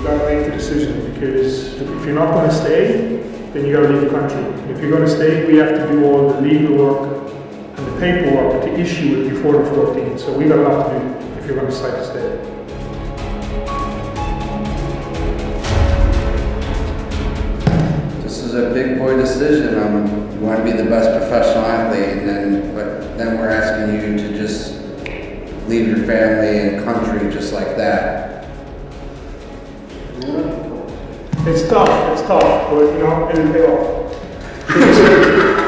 You gotta make the decision, because if you're not gonna stay, then you gotta leave the country. If you're gonna stay, we have to do all the legal work and the paperwork to issue it before the 14th. So we got a lot to do if you're gonna decide to stay. This is a big boy decision. You want to be the best professional athlete, but then we're asking you to just leave your family and country just like that. It's tough, but you know, it'll pay off.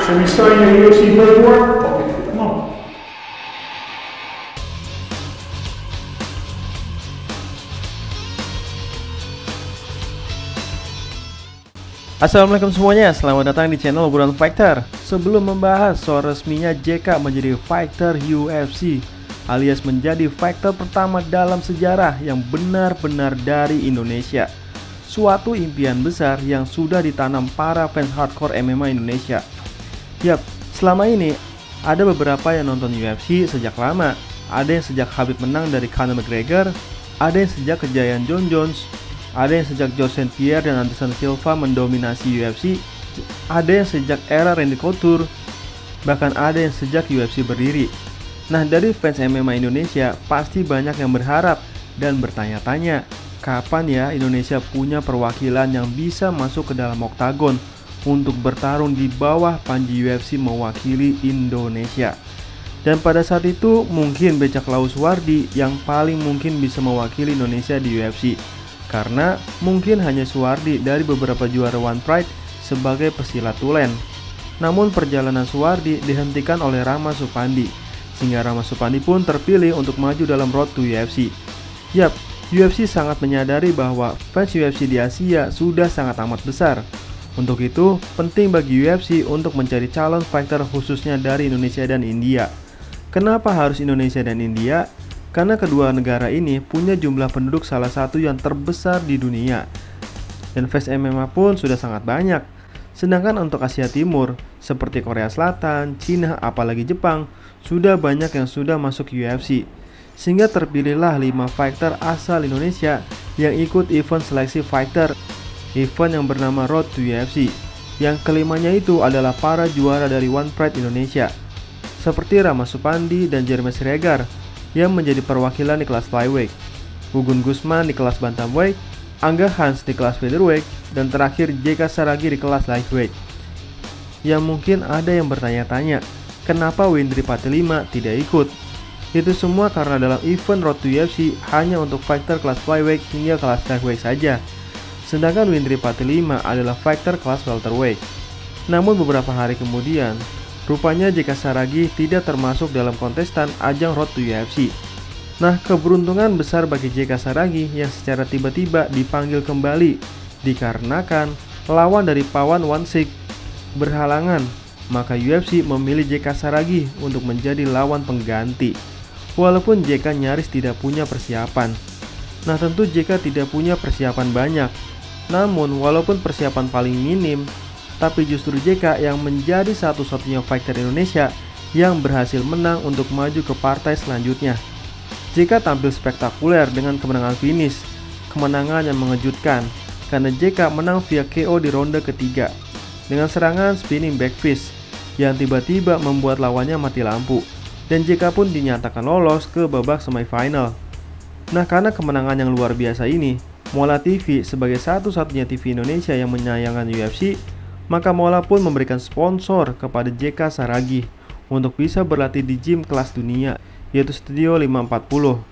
Should we sign your UFC paperwork? Okay, come on. Assalamualaikum semuanya, selamat datang di channel Obrolan Fighter. Sebelum membahas soal resminya JK menjadi fighter UFC alias menjadi fighter pertama dalam sejarah yang benar-benar dari Indonesia, suatu impian besar yang sudah ditanam para fans hardcore MMA Indonesia. Yap, selama ini ada beberapa yang nonton UFC sejak lama. Ada yang sejak Khabib menang dari Conor McGregor, ada yang sejak kejayaan Jon Jones, ada yang sejak George St. Pierre dan Anderson Silva mendominasi UFC, ada yang sejak era Randy Couture, bahkan ada yang sejak UFC berdiri. Nah, dari fans MMA Indonesia pasti banyak yang berharap dan bertanya-tanya, kapan ya Indonesia punya perwakilan yang bisa masuk ke dalam oktagon untuk bertarung di bawah panji UFC mewakili Indonesia. Dan pada saat itu mungkin Becak Lau Suwardi yang paling mungkin bisa mewakili Indonesia di UFC, karena mungkin hanya Suwardi dari beberapa juara One Pride sebagai pesilat tulen. Namun perjalanan Suwardi dihentikan oleh Rama Supandi, sehingga Rama Supandi pun terpilih untuk maju dalam Road to UFC. Yap, UFC sangat menyadari bahwa fans UFC di Asia sudah sangat amat besar. Untuk itu, penting bagi UFC untuk mencari calon fighter khususnya dari Indonesia dan India. Kenapa harus Indonesia dan India? Karena kedua negara ini punya jumlah penduduk salah satu yang terbesar di dunia. Dan fans MMA pun sudah sangat banyak. Sedangkan untuk Asia Timur, seperti Korea Selatan, Cina, apalagi Jepang, sudah banyak yang sudah masuk UFC. Sehingga terpilihlah 5 fighter asal Indonesia yang ikut event seleksi fighter, event yang bernama Road to UFC. Yang kelimanya itu adalah para juara dari One Pride Indonesia, seperti Rama Supandi dan Jeremy Siregar yang menjadi perwakilan di kelas flyweight, Gugun Gusman di kelas bantamweight, Angga Hans di kelas featherweight, dan terakhir JK Saragi di kelas lightweight. Yang mungkin ada yang bertanya-tanya, kenapa Windri Patilima tidak ikut? Itu semua karena dalam event Road to UFC hanya untuk fighter kelas flyweight hingga kelas lightweight saja. Sedangkan Windri Patilima adalah fighter kelas welterweight. Namun beberapa hari kemudian, rupanya JK Saragi tidak termasuk dalam kontestan ajang Road to UFC. Nah, keberuntungan besar bagi JK Saragi yang secara tiba-tiba dipanggil kembali dikarenakan lawan dari Pawan Wansik berhalangan, maka UFC memilih JK Saragi untuk menjadi lawan pengganti. Walaupun JK nyaris tidak punya persiapan. Nah, tentu JK tidak punya persiapan banyak. Namun, walaupun persiapan paling minim, tapi justru JK yang menjadi satu-satunya fighter Indonesia yang berhasil menang untuk maju ke partai selanjutnya. JK tampil spektakuler dengan kemenangan finish, kemenangan yang mengejutkan karena JK menang via KO di ronde ketiga dengan serangan spinning back fist yang tiba-tiba membuat lawannya mati lampu, dan JK pun dinyatakan lolos ke babak semifinal. Nah, karena kemenangan yang luar biasa ini, Mola TV sebagai satu-satunya TV Indonesia yang menyayangkan UFC, maka Mola pun memberikan sponsor kepada JK Saragi untuk bisa berlatih di gym kelas dunia, yaitu Studio 540.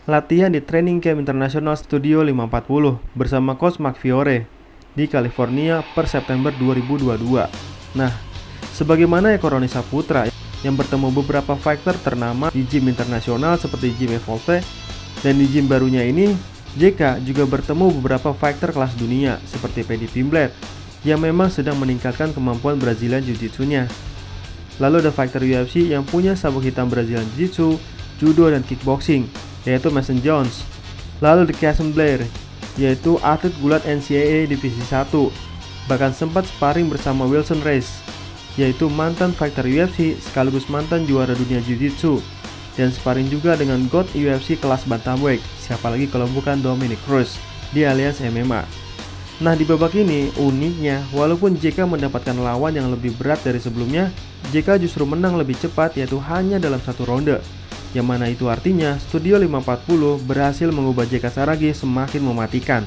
Latihan di Training Camp International Studio 540 bersama Coach Mark Fiore di California per September 2022. Nah, sebagaimana Eko Roni Saputra yang bertemu beberapa fighter ternama di gym internasional seperti Gym Evolve, dan di gym barunya ini, JK juga bertemu beberapa fighter kelas dunia seperti Paddy Pimblett yang memang sedang meningkatkan kemampuan Brazilian Jiu-Jitsu-nya. Lalu ada fighter UFC yang punya sabuk hitam Brazilian Jiu-Jitsu, Judo, dan Kickboxing, yaitu Mason Jones. Lalu The Casson Blair, yaitu atlet gulat NCAA Divisi 1, bahkan sempat sparring bersama Wilson Reis, yaitu mantan fighter UFC sekaligus mantan juara dunia Jiu-Jitsu, dan sparring juga dengan God UFC kelas bantamweight, siapa lagi kalau bukan Dominic Cruz. di Alliance MMA. Nah, di babak ini uniknya, walaupun JK mendapatkan lawan yang lebih berat dari sebelumnya, JK justru menang lebih cepat, yaitu hanya dalam 1 ronde. Yang mana itu artinya Studio 540 berhasil mengubah JK Saragi semakin mematikan.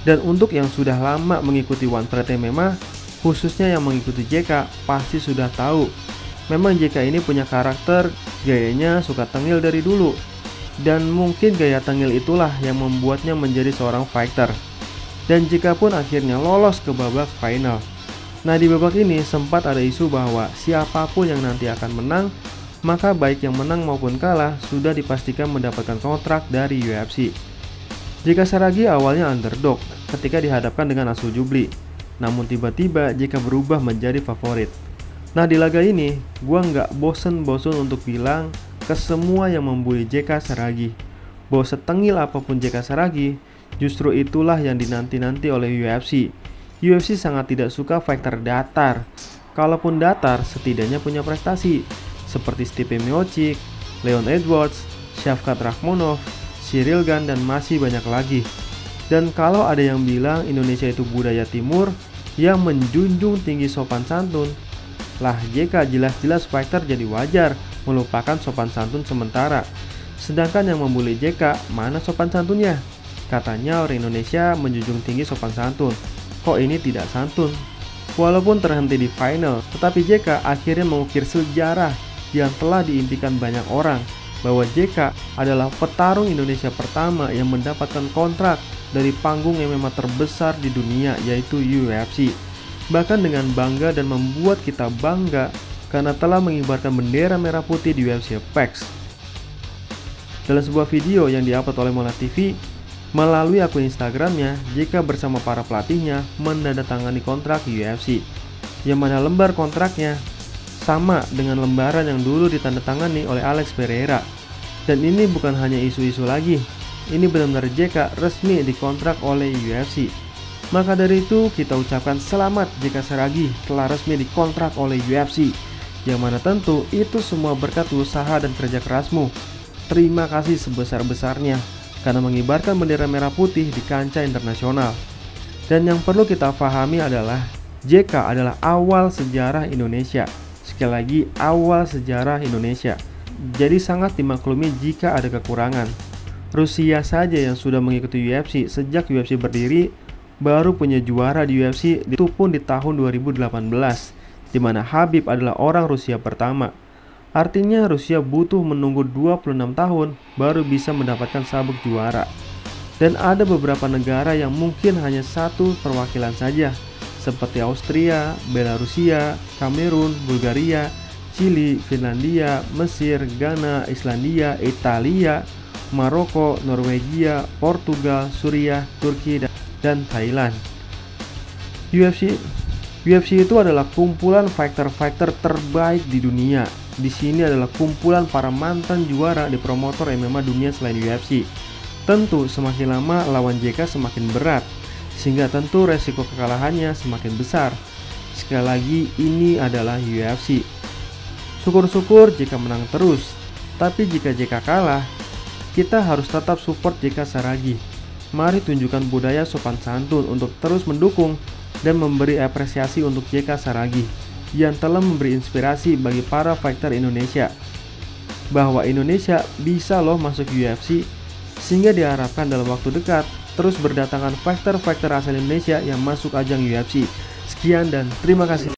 Dan untuk yang sudah lama mengikuti One Fight MMA, khususnya yang mengikuti JK, pasti sudah tahu memang JK ini punya karakter, gayanya suka tengil dari dulu. Dan mungkin gaya tengil itulah yang membuatnya menjadi seorang fighter. Dan JK pun akhirnya lolos ke babak final. Nah, di babak ini sempat ada isu bahwa siapapun yang nanti akan menang, maka baik yang menang maupun kalah sudah dipastikan mendapatkan kontrak dari UFC. JK Saragi awalnya underdog ketika dihadapkan dengan Asu Jubli, namun tiba-tiba JK berubah menjadi favorit. Nah, di laga ini gua nggak bosen-bosen untuk bilang ke semua yang membuli JK Saragi bahwa setengil apapun JK Saragi, justru itulah yang dinanti-nanti oleh UFC. UFC sangat tidak suka fighter datar. Kalaupun datar, setidaknya punya prestasi seperti Stipe Miocic, Leon Edwards, Shavkat Rakhmonov, Ciryl Gane, dan masih banyak lagi. Dan kalau ada yang bilang Indonesia itu budaya timur yang menjunjung tinggi sopan santun, lah JK jelas-jelas fighter jadi wajar melupakan sopan santun sementara. Sedangkan yang membuli JK, mana sopan santunnya? Katanya orang Indonesia menjunjung tinggi sopan santun. Kok ini tidak santun? Walaupun terhenti di final, tetapi JK akhirnya mengukir sejarah yang telah diimpikan banyak orang, bahwa JK adalah petarung Indonesia pertama yang mendapatkan kontrak dari panggung MMA terbesar di dunia, yaitu UFC. Bahkan dengan bangga dan membuat kita bangga karena telah mengibarkan bendera merah putih di UFC Apex. Dalam sebuah video yang diupload oleh Mola TV melalui akun Instagramnya, JK bersama para pelatihnya menandatangani kontrak UFC, yang mana lembar kontraknya sama dengan lembaran yang dulu ditandatangani oleh Alex Pereira. Dan ini bukan hanya isu-isu lagi, ini benar-benar JK resmi dikontrak oleh UFC. Maka dari itu kita ucapkan selamat JK Saragi telah resmi dikontrak oleh UFC, yang mana tentu itu semua berkat usaha dan kerja kerasmu. Terima kasih sebesar-besarnya karena mengibarkan bendera merah putih di kancah internasional. Dan yang perlu kita pahami adalah JK adalah awal sejarah Indonesia. Sekali lagi, awal sejarah Indonesia. Jadi sangat dimaklumi jika ada kekurangan. Rusia saja yang sudah mengikuti UFC sejak UFC berdiri baru punya juara di UFC, itu pun di tahun 2018, di mana Khabib adalah orang Rusia pertama. Artinya Rusia butuh menunggu 26 tahun baru bisa mendapatkan sabuk juara. Dan ada beberapa negara yang mungkin hanya satu perwakilan saja, seperti Austria, Belarusia, Kamerun, Bulgaria, Chili, Finlandia, Mesir, Ghana, Islandia, Italia, Maroko, Norwegia, Portugal, Suriah, Turki, dan Thailand. UFC itu adalah kumpulan fighter-fighter terbaik di dunia. Di sini adalah kumpulan para mantan juara di promotor MMA dunia selain UFC. Tentu semakin lama lawan JK semakin berat, sehingga tentu resiko kekalahannya semakin besar. Sekali lagi, ini adalah UFC. Syukur-syukur jika menang terus, tapi jika JK kalah, kita harus tetap support JK Saragi. Mari tunjukkan budaya sopan santun untuk terus mendukung dan memberi apresiasi untuk JK Saragi yang telah memberi inspirasi bagi para fighter Indonesia, bahwa Indonesia bisa loh masuk UFC, sehingga diharapkan dalam waktu dekat terus berdatangan fighter-fighter asal Indonesia yang masuk ajang UFC. Sekian dan terima kasih.